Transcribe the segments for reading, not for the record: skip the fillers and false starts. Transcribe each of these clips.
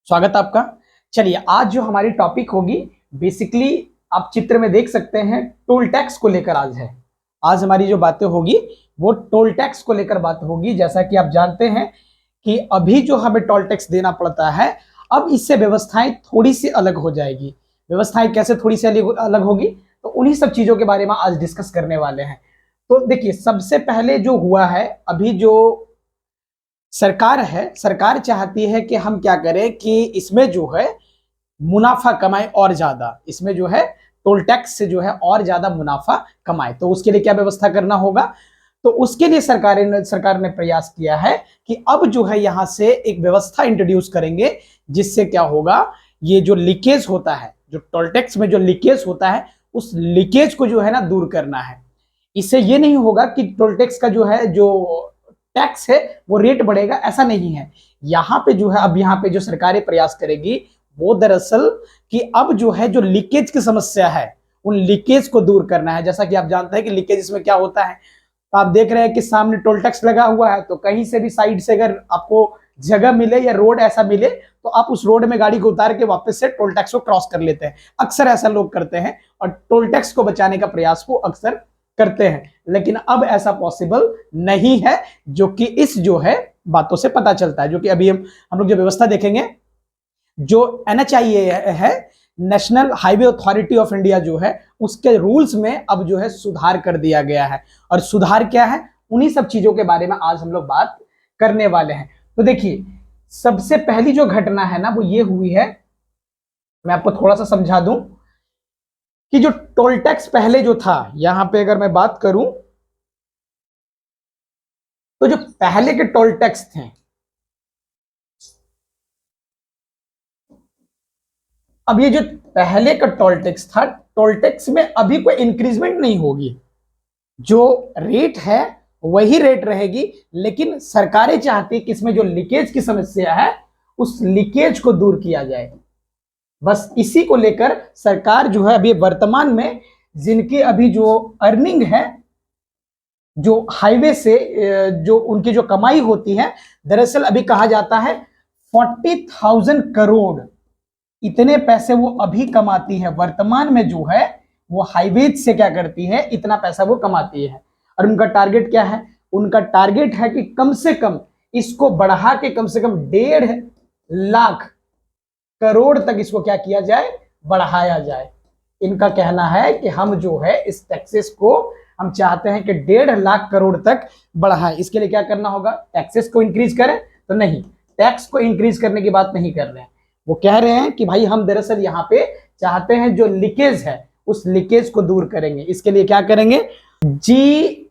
स्वागत है आपका। चलिए, आज जो हमारी टॉपिक होगी, बेसिकली आप चित्र में देख सकते हैं, टोल टैक्स को लेकर आज हमारी जो बातें होगी वो टोल टैक्स को लेकर बात होगी। जैसा कि आप जानते हैं कि अभी जो हमें टोल टैक्स देना पड़ता है, अब इससे व्यवस्थाएं थोड़ी सी अलग हो जाएगी। व्यवस्थाएं कैसे थोड़ी सी अलग होगी, तो उन्हीं सब चीजों के बारे में आज डिस्कस करने वाले हैं। तो देखिए, सबसे पहले जो हुआ है, अभी जो सरकार है, सरकार चाहती है कि हम क्या करें कि इसमें जो है मुनाफा कमाए और ज्यादा, इसमें जो है टोल टैक्स से जो है और ज्यादा मुनाफा कमाए। तो उसके लिए क्या व्यवस्था करना होगा, तो उसके लिए सरकार ने प्रयास किया है कि अब जो है यहां से एक व्यवस्था इंट्रोड्यूस करेंगे, जिससे क्या होगा, ये जो लीकेज होता है, जो टोल टैक्स में जो लीकेज होता है, उस लीकेज को जो है ना दूर करना है। इससे ये नहीं होगा कि टोल टैक्स का जो है, जो टैक्स है वो रेट बढ़ेगा, ऐसा नहीं है। यहाँ पे जो है, अब यहाँ पे जो सरकारें प्रयास करेगी वो दरअसल कि अब जो है, जो लीकेज की समस्या है, उन लीकेज को दूर करना है। जैसा कि आप जानते हैं कि लीकेज इसमें क्या होता है, तो आप देख रहे हैं कि सामने टोल टैक्स लगा हुआ है, तो कहीं से भी साइड से अगर आपको जगह मिले या रोड ऐसा मिले, तो आप उस रोड में गाड़ी को उतार के वापस से टोल टैक्स को क्रॉस कर लेते हैं। अक्सर ऐसा लोग करते हैं और टोल टैक्स को बचाने का प्रयास को अक्सर करते हैं, लेकिन अब ऐसा पॉसिबल नहीं है, जो कि इस जो है बातों से पता चलता है। जो कि अभी हम लोग जो व्यवस्था देखेंगे, जो NHAI है, national highway authority of India, जो है उसके रूल्स में अब जो है सुधार कर दिया गया है। और सुधार क्या है, उन्हीं सब चीजों के बारे में आज हम लोग बात करने वाले हैं। तो देखिए, सबसे पहली जो घटना है ना, वो ये हुई है, मैं आपको थोड़ा सा समझा दूं कि जो टोल टैक्स पहले जो था, यहां पे अगर मैं बात करूं, तो जो पहले के टोल टैक्स थे, अब ये जो पहले का टोल टैक्स था, टोल टैक्स में अभी कोई इंक्रीजमेंट नहीं होगी, जो रेट है वही रेट रहेगी। लेकिन सरकारें चाहती कि इसमें जो लीकेज की समस्या है, उस लीकेज को दूर किया जाए। बस इसी को लेकर सरकार जो है, अभी वर्तमान में जिनकी अभी जो अर्निंग है, जो हाईवे से जो उनकी जो कमाई होती है, दरअसल अभी कहा जाता है 40,000 करोड़, इतने पैसे वो अभी कमाती है वर्तमान में। जो है वो हाईवेज से क्या करती है, इतना पैसा वो कमाती है। और उनका टारगेट क्या है, उनका टारगेट है कि कम से कम इसको बढ़ा के कम से कम 1.5 लाख करोड़ तक इसको क्या किया जाए, बढ़ाया जाए। इनका कहना है कि हम जो है इस टैक्सेस को हम चाहते हैं कि 1.5 लाख करोड़ तक बढ़ाएं। इसके लिए क्या करना होगा, टैक्सेस को इंक्रीज करें? तो नहीं, टैक्स को इंक्रीज करने की बात नहीं कर रहे हैं। वो कह रहे हैं कि भाई हम दरअसल यहाँ पे चाहते हैं जो लीकेज है, उस लीकेज को दूर करेंगे। इसके लिए क्या करेंगे, GNSS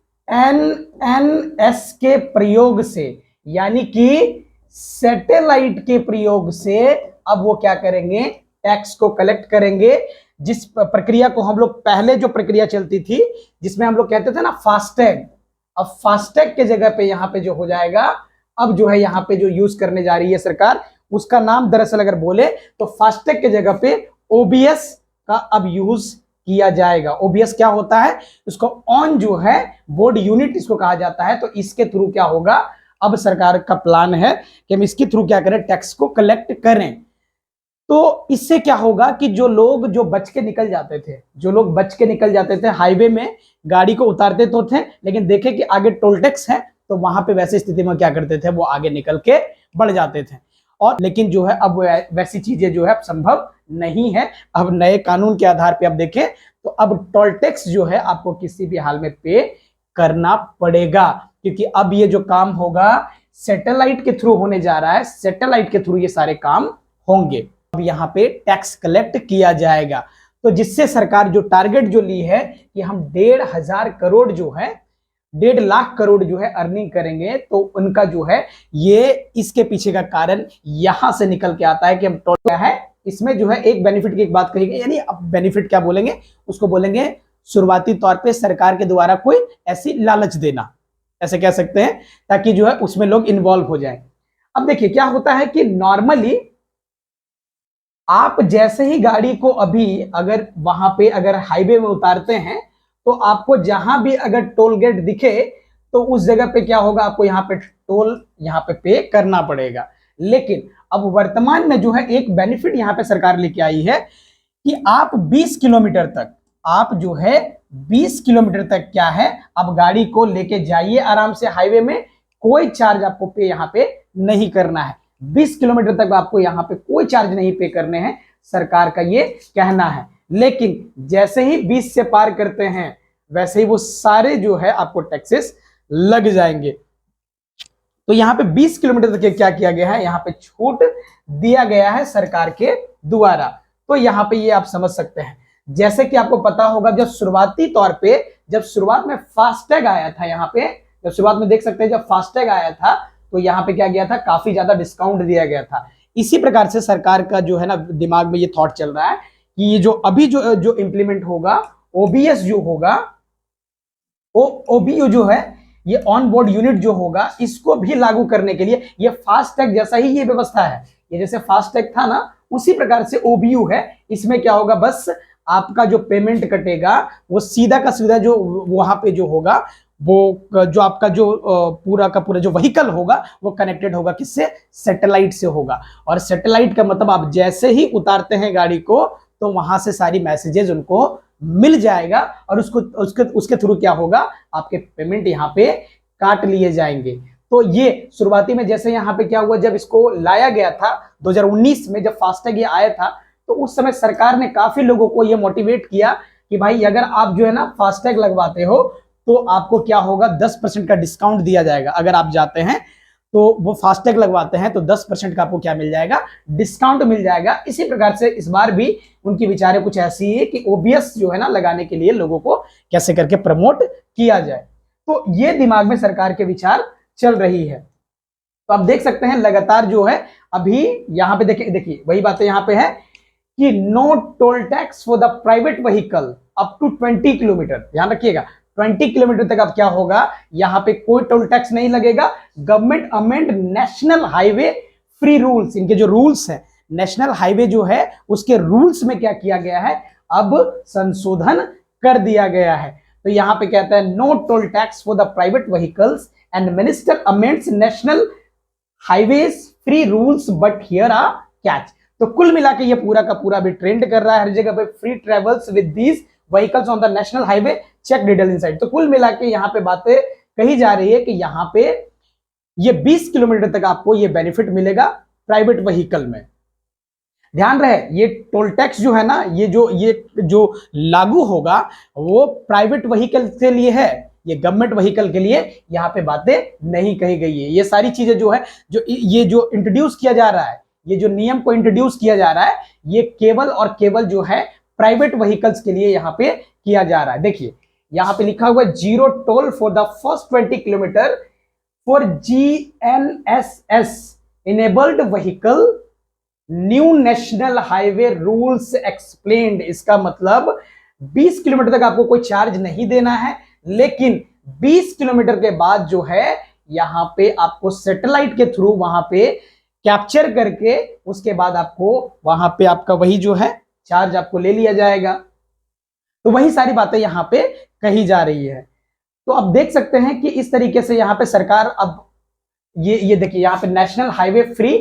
के प्रयोग से, यानी कि सैटेलाइट के प्रयोग से अब वो क्या करेंगे, टैक्स को कलेक्ट करेंगे। जिस प्रक्रिया को हम लोग, पहले जो प्रक्रिया चलती थी जिसमें हम लोग कहते थे ना फास्टैग, अब फास्टैग के जगह पे यहाँ पे जो हो जाएगा, अब जो है यहाँ पे जो यूज करने जा रही है सरकार, उसका नाम दरअसल अगर बोले तो फास्टैग के जगह पे OBS का अब यूज किया जाएगा। OBS क्या होता है, इसको ऑन जो है बोर्ड यूनिट इसको कहा जाता है। तो इसके थ्रू क्या होगा, अब सरकार का प्लान है कि हम इसके थ्रू क्या करें, टैक्स को कलेक्ट करें। तो इससे क्या होगा कि जो लोग जो बच के निकल जाते थे, जो लोग बच के निकल जाते थे, हाईवे में गाड़ी को उतारते तो थे, लेकिन देखे कि आगे टोल टैक्स है, तो वहां पे वैसी स्थिति में क्या करते थे, वो आगे निकल के बढ़ जाते थे। और लेकिन जो है अब वैसी चीजें जो है संभव नहीं है। अब नए कानून के आधार पे अब देखें तो अब टोल टैक्स जो है आपको किसी भी हाल में पे करना पड़ेगा, क्योंकि अब ये जो काम होगा सैटेलाइट के थ्रू होने जा रहा है। सैटेलाइट के थ्रू ये सारे काम होंगे। अब यहाँ पे टैक्स कलेक्ट किया जाएगा, तो जिससे सरकार जो टारगेट जो ली है कि हम 1.5 करोड़ जो है, 1.5 लाख करोड़ जो है अर्निंग करेंगे, तो उनका जो है ये, इसके पीछे का कारण यहां से निकल के आता है कि हम टोटल है, इसमें जो है एक बेनिफिट की एक बात कही गई, यानी अब बेनिफिट क्या बोलेंगे, उसको बोलेंगे शुरुआती तौर पे सरकार के द्वारा कोई ऐसी लालच देना, ऐसे कह सकते हैं, ताकि जो है उसमें लोग इन्वॉल्व हो जाए। अब देखिए क्या होता है कि नॉर्मली आप जैसे ही गाड़ी को अभी अगर वहां पे अगर हाईवे में उतारते हैं, तो आपको जहां भी अगर टोल गेट दिखे, तो उस जगह पे क्या होगा, आपको यहाँ पे टोल यहाँ पे करना पड़ेगा। लेकिन अब वर्तमान में जो है एक बेनिफिट यहां पे सरकार लेके आई है कि आप 20 किलोमीटर तक, आप जो है 20 किलोमीटर तक क्या है, आप गाड़ी को लेके जाइए आराम से हाईवे में, कोई चार्ज आपको पे यहां पे नहीं करना है। 20 किलोमीटर तक आपको यहां पे कोई चार्ज नहीं पे करने हैं, सरकार का ये कहना है। लेकिन जैसे ही 20 से पार करते हैं वैसे ही वो सारे जो है आपको टैक्सेस लग जाएंगे। तो यहां पे 20 किलोमीटर तक क्या किया गया है, यहां पे छूट दिया गया है सरकार के द्वारा। तो यहां पे ये आप समझ सकते हैं, जैसे कि आपको पता होगा जब शुरुआती तौर पे, जब शुरुआत में फास्टैग आया था, यहाँ पे जब शुरुआत में देख सकते हैं जब फास्टैग आया था तो यहाँ पे क्या गया था, काफी ज्यादा डिस्काउंट दिया गया था। इसी प्रकार से सरकार का जो है ना दिमाग में ये थॉट चल रहा है कि ये जो अभी जो इंप्लीमेंट होगा, ओबीएस जो होगा, ओबीयू जो है, ये ऑन बोर्ड यूनिट जो होगा, इसको भी लागू करने के लिए ये फास्टैग जैसा ही ये व्यवस्था है। ये जैसे फास्टैग था ना, उसी प्रकार से ओबीयू है। इसमें क्या होगा, बस आपका जो पेमेंट कटेगा वो सीधा का सीधा जो वहां पे जो होगा, वो जो आपका जो पूरा का पूरा जो व्हीकल होगा वो कनेक्टेड होगा किससे, सैटेलाइट से होगा। और सैटेलाइट का मतलब आप जैसे ही उतारते हैं गाड़ी को तो वहां से सारी मैसेजेस उनको मिल जाएगा और उसके थ्रू क्या होगा, आपके पेमेंट यहाँ पे काट लिए जाएंगे। तो ये शुरुआती में जैसे यहाँ पे क्या हुआ, जब इसको लाया गया था 2019 में, जब फास्टैग ये आया था, तो उस समय सरकार ने काफी लोगों को ये मोटिवेट किया कि भाई अगर आप जो है ना फास्टैग लगवाते हो तो आपको क्या होगा, 10% का डिस्काउंट दिया जाएगा। अगर आप जाते हैं तो वो फास्टैग लगवाते हैं तो 10% का आपको क्या मिल जाएगा, डिस्काउंट मिल जाएगा। इसी प्रकार से इस बार भी उनकी विचारें कुछ ऐसी है कि ओबीएस जो है ना लगाने के लिए लोगों को कैसे करके प्रमोट किया जाए। तो ये दिमाग में सरकार के विचार चल रही है। तो आप देख सकते हैं लगातार जो है अभी यहाँ पे देखिए वही बातें यहाँ पे है कि no toll tax for the private vehicle up to 20 kilometre. ध्यान रखिएगा 20 किलोमीटर तक अब क्या होगा, यहाँ पे कोई टोल टैक्स नहीं लगेगा। Government amend national highway free rules, इनके जो रूल्स हैं नेशनल हाईवे जो है उसके रूल्स में क्या किया गया है, अब संशोधन कर दिया गया है। तो यहाँ पे कहता है no toll tax for the private vehicles and minister amends national highways free rules but here a catch. तो कुल मिला के ये पूरा का पूरा भी ट्रेंड कर रहा है हर जगह पे, free travels with these vehicles on the national highway, check detail inside. तो कुल मिला के यहाँ पे बातें कही जा रही है कि यहाँ पे ये 20 किलोमीटर तक आपको ये बेनिफिट मिलेगा प्राइवेट व्हीकल में। ध्यान रहे ये टोल टैक्स जो है ना, ये जो लागू होगा वो प्राइवेट व्हीकल के लिए है, ये गवर्नमेंट व्हीकल के लिए यहाँ पे बातें नहीं कही गई है। ये सारी चीजें जो है, जो इंट्रोड्यूस किया जा रहा है, ये जो नियम को इंट्रोड्यूस किया जा रहा है, ये केवल और केवल जो है प्राइवेट व्हीकल्स के लिए यहाँ पे किया जा रहा है। देखिए यहाँ पे लिखा हुआ zero toll for the first 20 kilometre for GNSS enabled vehicle, new national highway rules explained. इसका मतलब 20 किलोमीटर तक आपको कोई चार्ज नहीं देना है, लेकिन 20 किलोमीटर के बाद जो है यहाँ पे आपको सैटेलाइट के थ्रू वहां पे कैप्चर करके उसके बाद आपको वहां पे आपका वही जो है चार्ज आपको ले लिया जाएगा। तो वही सारी बातें यहाँ पे कही जा रही है। तो अब देख सकते हैं कि इस तरीके से यहाँ पे सरकार अब ये देखिए यहाँ पे national highway free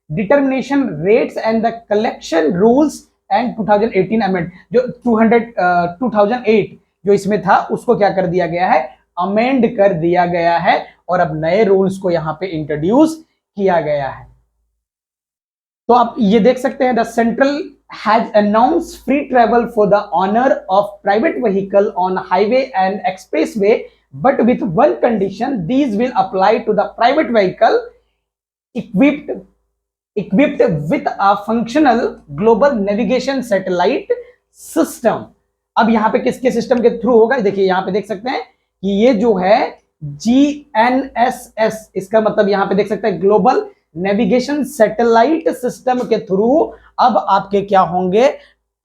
determination rates and the collection rules and 2018 amend, जो 2008 जो इसमें था उसको क्या कर दिया गया है, अमेंड कर दिया गया है और अब नए रूल्स को यहाँ पे इंट्रोड्यूस किया गया है। तो आप ये देख सकते हैं the central has announced free travel for the owner of private vehicle on highway and expressway, but with one condition, these will apply to the private vehicle equipped with a functional global navigation satellite system। अब यहाँ पे किसके system के through होगा, देखिए यहाँ पे देख सकते हैं कि ये जो है GNSS, इसका मतलब यहाँ पे देख सकते हैं ग्लोबल नेविगेशन सैटेलाइट सिस्टम के थ्रू अब आपके क्या होंगे,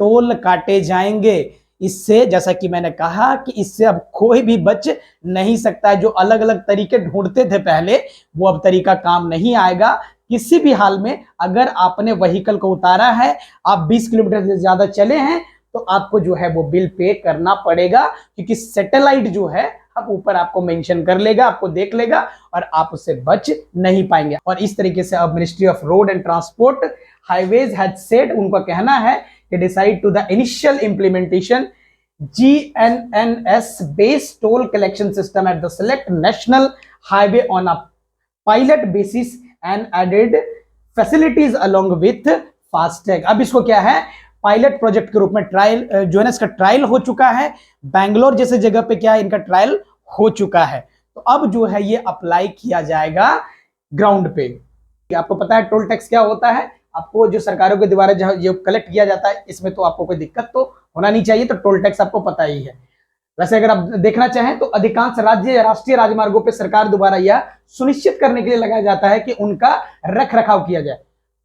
टोल काटे जाएंगे। इससे जैसा कि मैंने कहा कि इससे अब कोई भी बच नहीं सकता है। जो अलग अलग तरीके ढूंढते थे पहले, वो अब तरीका काम नहीं आएगा किसी भी हाल में। अगर आपने व्हीकल को उतारा है, आप 20 किलोमीटर से ज्यादा चले हैं, तो तो आपको जो है वो बिल पे करना पड़ेगा, क्योंकि सैटेलाइट जो है अब ऊपर आपको मेंशन कर लेगा, आपको देख लेगा और आप उससे बच नहीं पाएंगे। और इस तरीके से अब ministry of road and transport highways has said, उनका कहना है कि decide to the initial implementation GNNS based toll collection system at the select national highway on a pilot basis and added facilities along with FASTag. अब इसको क्या है, pilot project के रूप में ट्रायल जो है ना, इसका ट्रायल हो चुका है। बैंगलोर जैसे जगह पे क्या है, इनका ट्रायल हो चुका है। तो अब जो है ये अप्लाई किया जाएगा ग्राउंड पे। आपको पता है टोल टैक्स क्या होता है, आपको जो सरकारों के द्वारा जो कलेक्ट किया जाता है, इसमें तो आपको कोई दिक्कत तो होना नहीं चाहिए। तो टोल टैक्स आपको पता ही है। वैसे अगर आप देखना चाहें तो अधिकांश राज्य या राष्ट्रीय राजमार्गों पर सरकार द्वारा यह सुनिश्चित करने के लिए लगाया जाता है कि उनका रख रखाव किया जाए।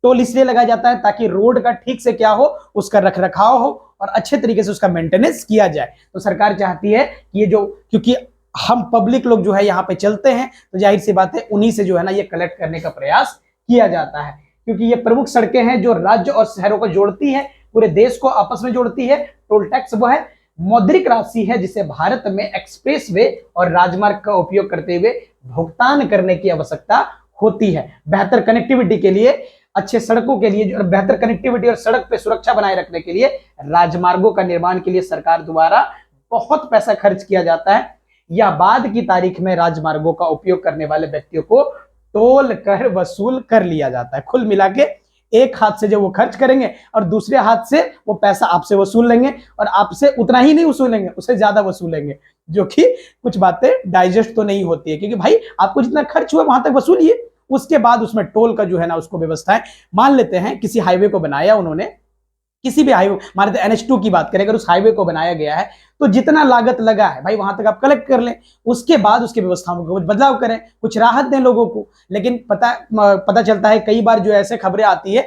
टोल इसलिए लगाया जाता है ताकि रोड का ठीक से क्या हो, उसका रख रखाव हो और अच्छे तरीके से उसका मेंटेनेंस किया जाए। तो सरकार चाहती है कि ये जो, क्योंकि हम पब्लिक लोग जो है यहाँ पे चलते हैं, तो जाहिर सी बात है उन्हीं से जो है ना ये कलेक्ट करने का प्रयास किया जाता है, क्योंकि ये प्रमुख सड़कें हैं जो राज्य और शहरों को जोड़ती है, पूरे देश को आपस में जोड़ती है। टोल टैक्स वो है मौद्रिक राशि है जिसे भारत में एक्सप्रेस वे और राजमार्ग का उपयोग करते हुए भुगतान करने की आवश्यकता होती है। बेहतर कनेक्टिविटी के लिए, अच्छे सड़कों के लिए, और बेहतर कनेक्टिविटी और सड़क पे सुरक्षा बनाए रखने के लिए राजमार्गों का निर्माण के लिए सरकार द्वारा बहुत पैसा खर्च किया जाता है। या बाद की तारीख में राजमार्गों का उपयोग करने वाले व्यक्तियों को टोल कर वसूल कर लिया जाता है। कुल मिला के एक हाथ से जो वो खर्च करेंगे और दूसरे हाथ से वो पैसा आपसे वसूल लेंगे, और आपसे उतना ही नहीं वसूलेंगे, उससे ज्यादा वसूलेंगे, जो कि कुछ बातें डाइजेस्ट तो नहीं होती है। क्योंकि भाई आपको जितना खर्च हुआ वहां तक वसूलिए, उसके बाद उसमें टोल का जो है ना उसको व्यवस्था है। मान लेते हैं किसी हाईवे को बनाया उन्होंने, किसी भी हाईवे, मान लेते हैं NH2 की बात करें, अगर उस हाईवे को बनाया गया है तो जितना लागत लगा है भाई वहां तक आप कलेक्ट कर लें, उसके बाद उसकी व्यवस्थाओं को बदलाव करें, कुछ राहत दें लोगों को। लेकिन पता चलता है कई बार जो ऐसे खबरें आती है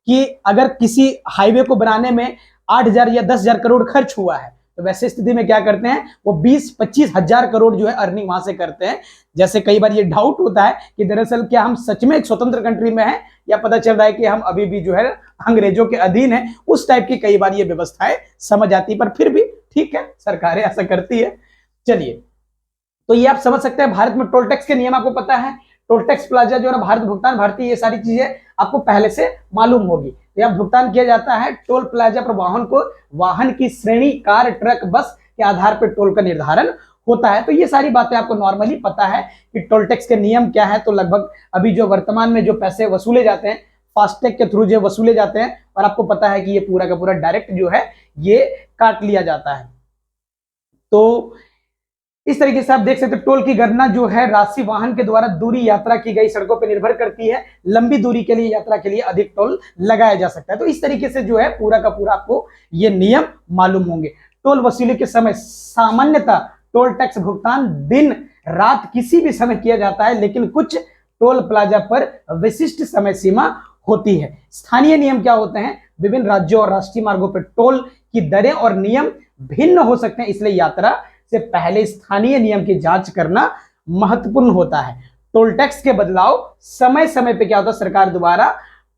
कि अगर किसी हाईवे को बनाने में 8,000 या 10,000 करोड़ खर्च हुआ है, तो वैसे स्थिति में क्या करते हैं, वो 20-25 हजार करोड़ जो है अर्निंग वहां से करते हैं। जैसे कई बार ये डाउट होता है कि दरअसल क्या हम सच में एक स्वतंत्र कंट्री में हैं, या पता चल रहा है कि हम अभी भी जो है अंग्रेजों के अधीन हैं। उस टाइप की कई बार ये व्यवस्थाएं समझ आती है, पर फिर भी ठीक है, सरकारें ऐसा करती है। चलिए, तो ये आप समझ सकते हैं भारत में टोल टैक्स के नियम आपको पता है। टोल टैक्स प्लाजा जो है भारत भुगतान भारतीय, ये सारी चीजें आपको पहले से मालूम होगी। यह भुगतान किया जाता है टोल प्लाजा पर वाहन को, वाहन की श्रेणी, कार, ट्रक, बस के आधार पर टोल का निर्धारण होता है। तो ये सारी बातें आपको नॉर्मली पता है कि टोल टैक्स के नियम क्या है। तो लगभग अभी जो वर्तमान में जो पैसे वसूले जाते हैं फास्टैग के थ्रू जो वसूले जाते हैं, और आपको पता है कि ये पूरा का पूरा डायरेक्ट जो है ये काट लिया जाता है। तो इस तरीके से आप देख सकते हैं टोल की गणना जो है राशि वाहन के द्वारा दूरी यात्रा की गई सड़कों पर निर्भर करती है। लंबी दूरी के लिए, यात्रा के लिए अधिक टोल लगाया जा सकता है। तो इस तरीके से जो है पूरा का पूरा आपको ये नियम मालूम होंगे। टोल वसूली के समय सामान्यतः टोल टैक्स भुगतान दिन रात किसी भी समय किया जाता है, लेकिन कुछ टोल प्लाजा पर विशिष्ट समय सीमा होती है। स्थानीय नियम क्या होते हैं, विभिन्न राज्यों और राष्ट्रीय मार्गों पर टोल की दरें और नियम भिन्न हो सकते हैं, इसलिए यात्रा से पहले स्थानीय नियम की जांच करना महत्वपूर्ण होता है। टोल टैक्स के बदलाव समय समय पे क्या होता है, सरकार द्वारा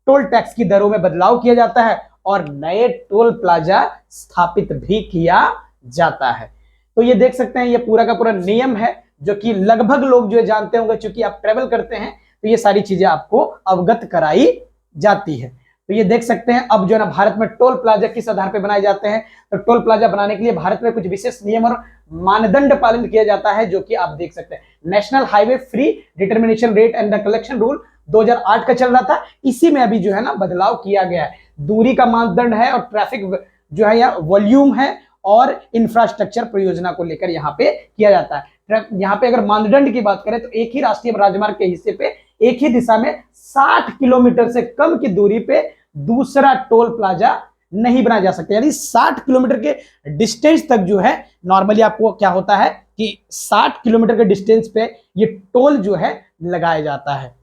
टोल टैक्स की दरों में बदलाव किया जाता है और नए टोल प्लाजा स्थापित भी किया जाता है। तो ये देख सकते हैं ये पूरा का पूरा नियम है, जो कि लगभग लोग जो जानते होंगे, क्योंकि आप ट्रेवल करते हैं तो ये सारी चीजें आपको अवगत कराई जाती है। तो ये देख सकते हैं अब जो है ना भारत में टोल प्लाजा किस आधार पर बनाए जाते हैं। तो टोल प्लाजा बनाने के लिए भारत में कुछ विशेष नियम और मानदंड पालन किया जाता है, जो कि आप देख सकते हैं। National highway free determination rate and the collection rule 2008 का चल रहा था, इसी में अभी जो है ना बदलाव किया गया है। दूरी का मानदंड है और ट्रैफिक जो है या वॉल्यूम है और इंफ्रास्ट्रक्चर परियोजना को लेकर यहाँ पे किया जाता है। यहाँ पे अगर मानदंड की बात करें तो एक ही राष्ट्रीय राजमार्ग के हिस्से पे एक ही दिशा में 60 किलोमीटर से कम की दूरी पे दूसरा टोल प्लाजा नहीं बनाया जा सकता। यानी 60 किलोमीटर के डिस्टेंस तक जो है नॉर्मली आपको क्या होता है कि 60 किलोमीटर के डिस्टेंस पे ये टोल जो है लगाया जाता है।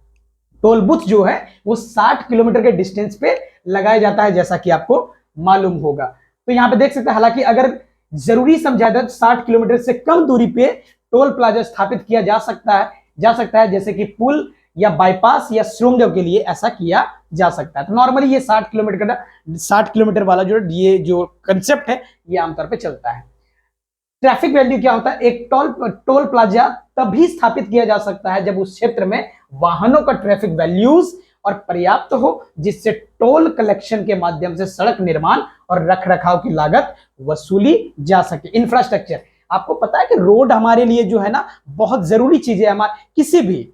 टोल बूथ जो है वो 60 किलोमीटर के डिस्टेंस पे लगाया जाता है, जैसा कि आपको मालूम होगा। तो यहाँ पे देख सकते हैं, हालांकि अगर जरूरी समझा जाए तो 60 किलोमीटर से कम दूरी पे टोल प्लाजा स्थापित किया जा सकता है, जैसे कि पुल या बाईपास या सुरंगों के लिए ऐसा किया जा सकता है। तो नॉर्मली ये 60 किलोमीटर वाला ये जो कंसेप्ट है ये आमतौर पे चलता है। ट्रैफिक वैल्यू क्या होता है? एक टोल प्लाजा तभी स्थापित किया जा सकता है जब उस क्षेत्र में वाहनों का ट्रैफिक वैल्यूज और पर्याप्त हो, जिससे टोल कलेक्शन के माध्यम से सड़क निर्माण और रखरखाव की लागत वसूली जा सके। इंफ्रास्ट्रक्चर, आपको पता है कि रोड हमारे लिए जो है ना बहुत जरूरी चीज है। हमारे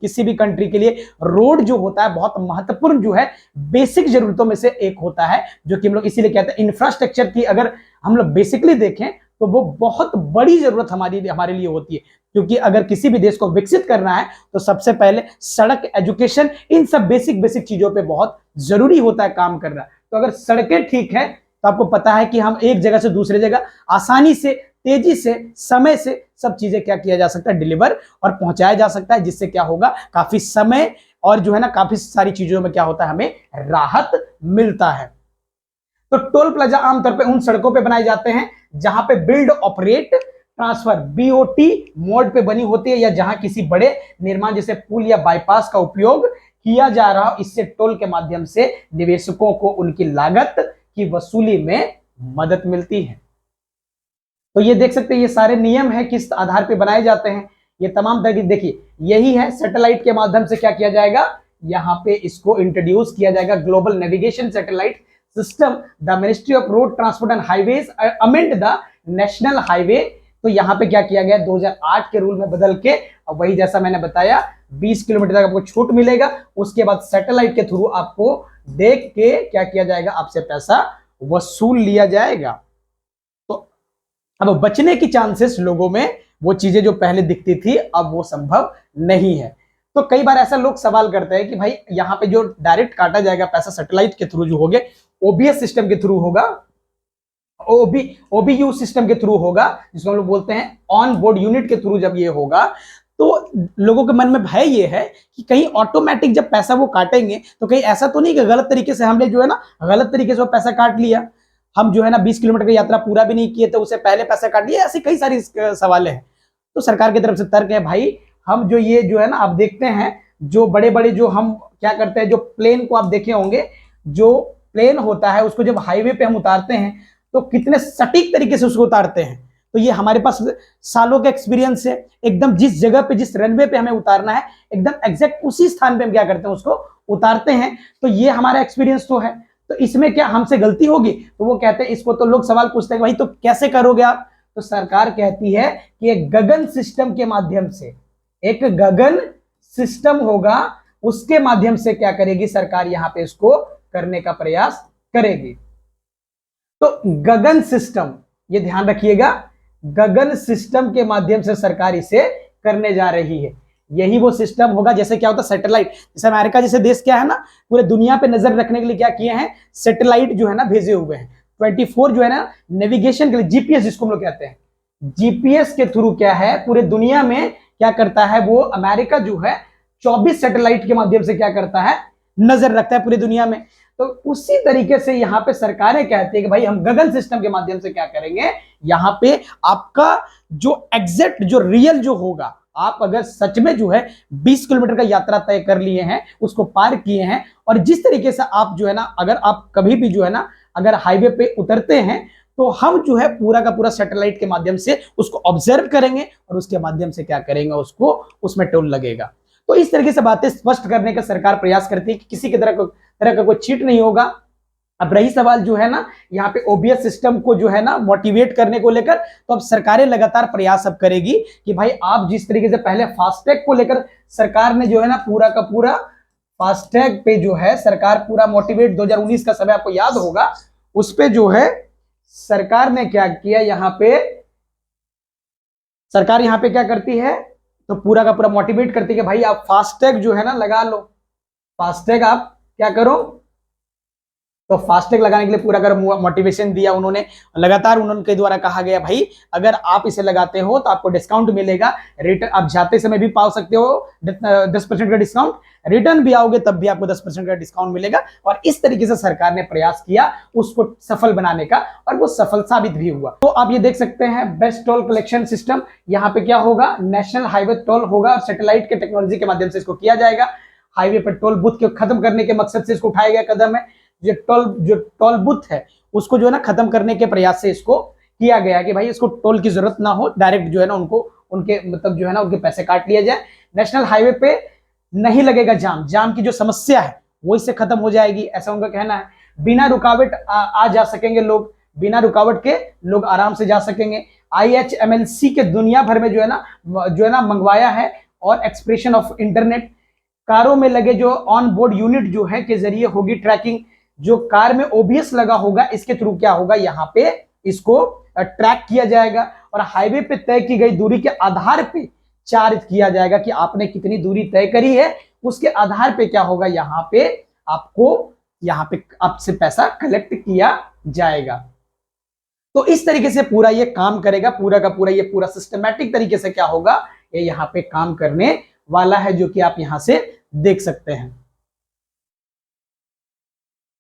किसी भी कंट्री के लिए रोड जो होता है बहुत महत्वपूर्ण जो है बेसिक जरूरतों में से एक होता है, जो कि हम लोग इसीलिए कहते हैं इंफ्रास्ट्रक्चर की अगर हम लोग बेसिकली देखें तो वो बहुत बड़ी जरूरत हमारे लिए होती है। क्योंकि अगर किसी भी देश को विकसित करना है तो सबसे पहले सड़क, एजुकेशन, इन सब बेसिक चीजों पे बहुत जरूरी होता है काम करना। तो अगर सड़कें ठीक है तो आपको पता है कि हम एक जगह से दूसरे जगह आसानी से, तेजी से, समय से सब चीजें क्या किया जा सकता है, डिलीवर और पहुंचाया जा सकता है, जिससे क्या होगा, काफी समय और जो है ना काफी सारी चीजों में क्या होता है, हमें राहत मिलता है। तो टोल प्लाजा आमतौर पे उन सड़कों पे बनाए जाते हैं जहां पे build, operate, transfer BOT mode पे बनी होती है, या जहां किसी बड़े निर्माण जैसे पुल या बाईपास का उपयोग किया जा रहा हो। इससे टोल के माध्यम से निवेशकों को उनकी लागत की वसूली में मदद मिलती है। तो ये देख सकते हैं ये सारे नियम है किस आधार पे बनाए जाते हैं। ये तमाम तरह की, देखिए यही है, सैटेलाइट के माध्यम से क्या किया जाएगा, यहां पे इसको इंट्रोड्यूस किया जाएगा, global navigation satellite system. The ministry of road transport and highways amend the national highway. तो यहां पे क्या किया गया, 2008 के रूल में बदल के, अब वही जैसा मैंने बताया 20 किलोमीटर तक आपको छूट मिलेगा। उसके बाद सैटेलाइट के थ्रू आपको देख के क्या किया जाएगा, आपसे पैसा वसूल लिया जाएगा। तो अब बचने की चांसेस लोगों में, वो चीजें जो पहले दिखती थी अब वो संभव नहीं है। तो कई बार ऐसा लोग सवाल करते हैं कि भाई यहाँ पे जो डायरेक्ट काटा जाएगा पैसा सैटेलाइट के थ्रू जो होगा, OBS सिस्टम के थ्रू होगा, OBU सिस्टम के थ्रू होगा, जिसको हम लोग बोलते हैं ऑन बोर्ड यूनिट के थ्रू जब ये होगा, तो लोगों के मन में भय ये है कि कहीं ऑटोमेटिक जब पैसा वो काटेंगे तो कहीं ऐसा तो नहीं कि गलत तरीके से हमने जो है ना गलत तरीके से वो पैसा काट लिया, हम जो है ना 20 किलोमीटर की यात्रा पूरा भी नहीं किए तो उससे पहले पैसा काट लिया, ऐसी कई सारी सवाल हैं। तो सरकार की तरफ से तर्क है, भाई हम जो ये जो है ना आप देखते हैं जो बड़े बड़े जो हम क्या करते हैं, जो प्लेन को आप देखे होंगे, जो प्लेन होता है उसको जब हाईवे पे हम उतारते हैं तो कितने सटीक तरीके से उसको उतारते हैं। तो ये हमारे पास सालों का एक्सपीरियंस है, एकदम जिस जगह पे, जिस रनवे पे हमें उतारना है एकदम एग्जैक्ट उसी स्थान पे हम क्या करते हैं, उसको उतारते हैं। तो ये हमारा एक्सपीरियंस तो है, तो इसमें क्या हमसे गलती होगी? तो वो कहते हैं, इसको तो लोग सवाल पूछते हैं भाई तो कैसे करोगे आप? तो सरकार कहती है कि एक गगन सिस्टम के माध्यम से, एक गगन सिस्टम होगा, उसके माध्यम से क्या करेगी सरकार, यहां पे इसको करने का प्रयास करेगी। तो गगन सिस्टम, ये ध्यान रखिएगा, गगन सिस्टम के माध्यम से सरकार इसे करने जा रही है। यही वो सिस्टम होगा, जैसे क्या होता है सैटेलाइट, जैसे अमेरिका जैसे देश क्या है ना पूरे दुनिया पे नजर रखने के लिए क्या किए हैं, सैटेलाइट जो है ना भेजे हुए हैं। 24 जो है ना नेविगेशन के लिए, जीपीएस जिसको हम लोग कहते हैं, जीपीएस के थ्रू क्या है पूरे दुनिया में क्या करता है, वो अमेरिका जो है 24 सैटेलाइट के माध्यम से क्या करता है, नजर रखता है पूरी दुनिया में। तो उसी तरीके से यहां पे सरकारें कहती है कि भाई हम गगन सिस्टम के माध्यम से क्या करेंगे, यहां पे आपका जो एग्जैक्ट जो रियल जो होगा, आप अगर सच में जो है 20 किलोमीटर का यात्रा तय कर लिए हैं, उसको पार किए हैं, और जिस तरीके से आप जो है ना, अगर आप कभी भी जो है ना अगर हाईवे पे उतरते हैं तो हम जो है पूरा का पूरा सैटेलाइट के माध्यम से उसको ऑब्जर्व करेंगे और उसके माध्यम से क्या करेंगे, उसको उसमें टोल लगेगा। तो इस तरीके से बातें स्पष्ट करने का सरकार प्रयास करती है कि किसी की तरह का कोई चीट नहीं होगा। अब रही सवाल जो है ना यहाँ पे OBS सिस्टम को जो है ना मोटिवेट करने को लेकर, तो अब सरकारें लगातार प्रयास अब करेगी कि भाई आप जिस तरीके से पहले फास्टैग को लेकर सरकार ने जो है ना पूरा का पूरा फास्टैग पे जो है सरकार पूरा मोटिवेट, 2019 का समय आपको याद होगा, उस पे जो है सरकार ने क्या किया, यहाँ पे सरकार यहाँ पे क्या करती है, तो पूरा का पूरा मोटिवेट करती है कि भाई आप फास्टैग जो है ना लगा लो, फास्टैग आप क्या करो, तो फास्टैग लगाने के लिए पूरा कर मोटिवेशन दिया उन्होंने। लगातार उनके द्वारा कहा गया भाई अगर आप इसे लगाते हो तो आपको डिस्काउंट मिलेगा, रिटर्न आप जाते समय भी पा सकते हो 10% का डिस्काउंट, रिटर्न भी आओगे तब भी आपको 10% का डिस्काउंट मिलेगा। और इस तरीके से सरकार ने प्रयास किया उसको सफल बनाने का, और वो सफल साबित भी हुआ। तो आप ये देख सकते हैं बेस्ट टोल कलेक्शन सिस्टम, यहाँ पे क्या होगा, नेशनल हाईवे टोल होगा और सैटेलाइट के टेक्नोलॉजी के माध्यम से इसको किया जाएगा। हाईवे पर टोल बूथ के खत्म करने के मकसद से इसको उठाया गया कदम है। जो टोल बूथ है उसको जो है ना खत्म करने के प्रयास से इसको किया गया कि भाई इसको टोल की जरूरत ना हो, डायरेक्ट जो है ना उनको उनके मतलब जो है ना उनके पैसे काट लिया जाए। नेशनल हाईवे पे नहीं लगेगा जाम की जो समस्या है वो इससे खत्म हो जाएगी, ऐसा उनका कहना है। बिना रुकावट आ जा सकेंगे लोग, बिना रुकावट के लोग आराम से जा सकेंगे। IHMLC के दुनिया भर में जो है ना मंगवाया है। और एक्सप्रेशन ऑफ इंटरनेट, कारों में लगे जो ऑन बोर्ड यूनिट जो है के जरिए होगी ट्रैकिंग। जो कार में OBS लगा होगा इसके थ्रू क्या होगा, यहाँ पे इसको ट्रैक किया जाएगा और हाईवे पे तय की गई दूरी के आधार पे चार्ज किया जाएगा कि आपने कितनी दूरी तय करी है। उसके आधार पे क्या होगा, यहाँ पे आपसे पैसा कलेक्ट किया जाएगा। तो इस तरीके से पूरा ये काम करेगा, पूरा का पूरा ये पूरा सिस्टमैटिक तरीके से क्या होगा, ये यहाँ पे काम करने वाला है, जो कि आप यहां से देख सकते हैं।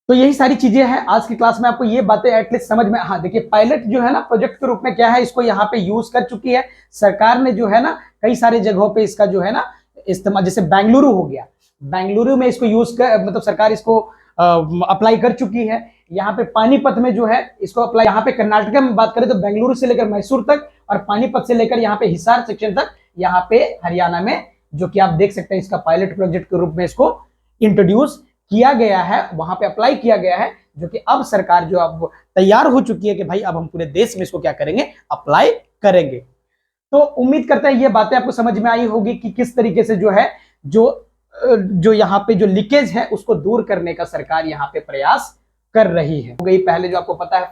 तो यही सारी चीजें हैं आज की क्लास में, आपको ये बातें एटलीस्ट समझ में। हाँ देखिए, पायलट जो है ना प्रोजेक्ट के रूप में क्या है, इसको यहाँ पे यूज कर चुकी है सरकार ने जो है ना कई सारे जगहों पे इसका जो है ना इस्तेमाल, जैसे बेंगलुरु हो गया, बेंगलुरु में इसको यूज कर मतलब सरकार इसको अप्लाई कर चुकी है। यहाँ पे पानीपत में जो है इसको अप्लाई, यहाँ पे कर्नाटक में बात करें तो बेंगलुरु से लेकर मैसूर तक और पानीपत से लेकर यहाँ पे हिसार सेक्शन तक, यहाँ पे हरियाणा में जो कि आप देख सकते हैं इसका पायलट प्रोजेक्ट के रूप में इसको इंट्रोड्यूस किया गया है, वहां पे अप्लाई किया गया है, जो कि अब सरकार जो अब तैयार हो चुकी है कि भाई अब हम पूरे देश में इसको क्या करेंगे, अप्लाई करेंगे। तो उम्मीद करते हैं ये बातें आपको समझ में आई होगी कि किस तरीके से जो है जो यहाँ पे जो लीकेज है उसको दूर करने का सरकार यहाँ पे प्रयास कर रही है। हो गई पहले जो आपको पता है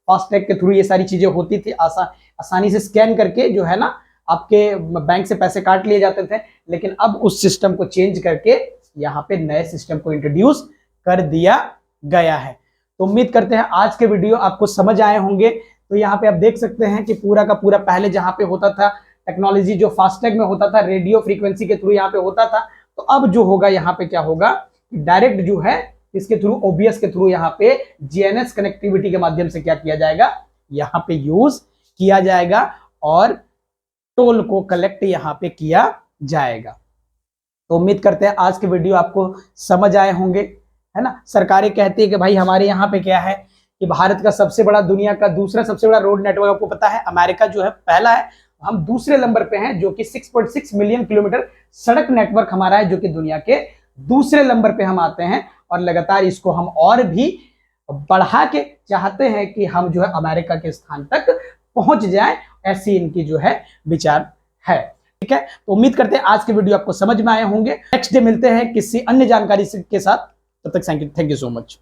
फास्टैग के थ्रू ये सारी चीजें होती थी, आसानी से स्कैन करके जो है ना आपके बैंक से पैसे काट लिए जाते थे, लेकिन अब उस सिस्टम को चेंज करके यहाँ पे नए सिस्टम को इंट्रोड्यूस कर दिया गया है। तो उम्मीद करते हैं आज के वीडियो आपको समझ आए होंगे। तो यहाँ पे आप देख सकते हैं कि पूरा का पूरा पहले जहाँ पे होता था टेक्नोलॉजी, जो फास्टैग में होता था रेडियो फ्रीक्वेंसी के थ्रू यहाँ पे होता था, तो अब जो होगा यहाँ पे क्या होगा, डायरेक्ट जो है इसके थ्रू OBS के थ्रू यहाँ पे GNS कनेक्टिविटी के माध्यम से क्या किया जाएगा, यहाँ पे यूज किया जाएगा और टोल को कलेक्ट यहाँ पे किया जाएगा। तो उम्मीद करते हैं आज के वीडियो आपको समझ आए होंगे, है ना। सरकारें कहती है कि भाई हमारे यहाँ पे क्या है कि भारत का सबसे बड़ा, दुनिया का दूसरा सबसे बड़ा रोड नेटवर्क आपको पता है, अमेरिका जो है पहला है, हम दूसरे नंबर पे हैं, जो कि 6.6 मिलियन किलोमीटर सड़क नेटवर्क हमारा है, जो कि दुनिया के दूसरे नंबर पे हम आते हैं। और लगातार इसको हम और भी बढ़ा के चाहते हैं कि हम जो है अमेरिका के स्थान तक पहुंच जाए, ऐसी इनकी जो है विचार है। ठीक है, तो उम्मीद करते हैं आज के वीडियो आपको समझ में आए होंगे। नेक्स्ट डे मिलते हैं किसी अन्य जानकारी के साथ, तब तक थैंक यू सो मच।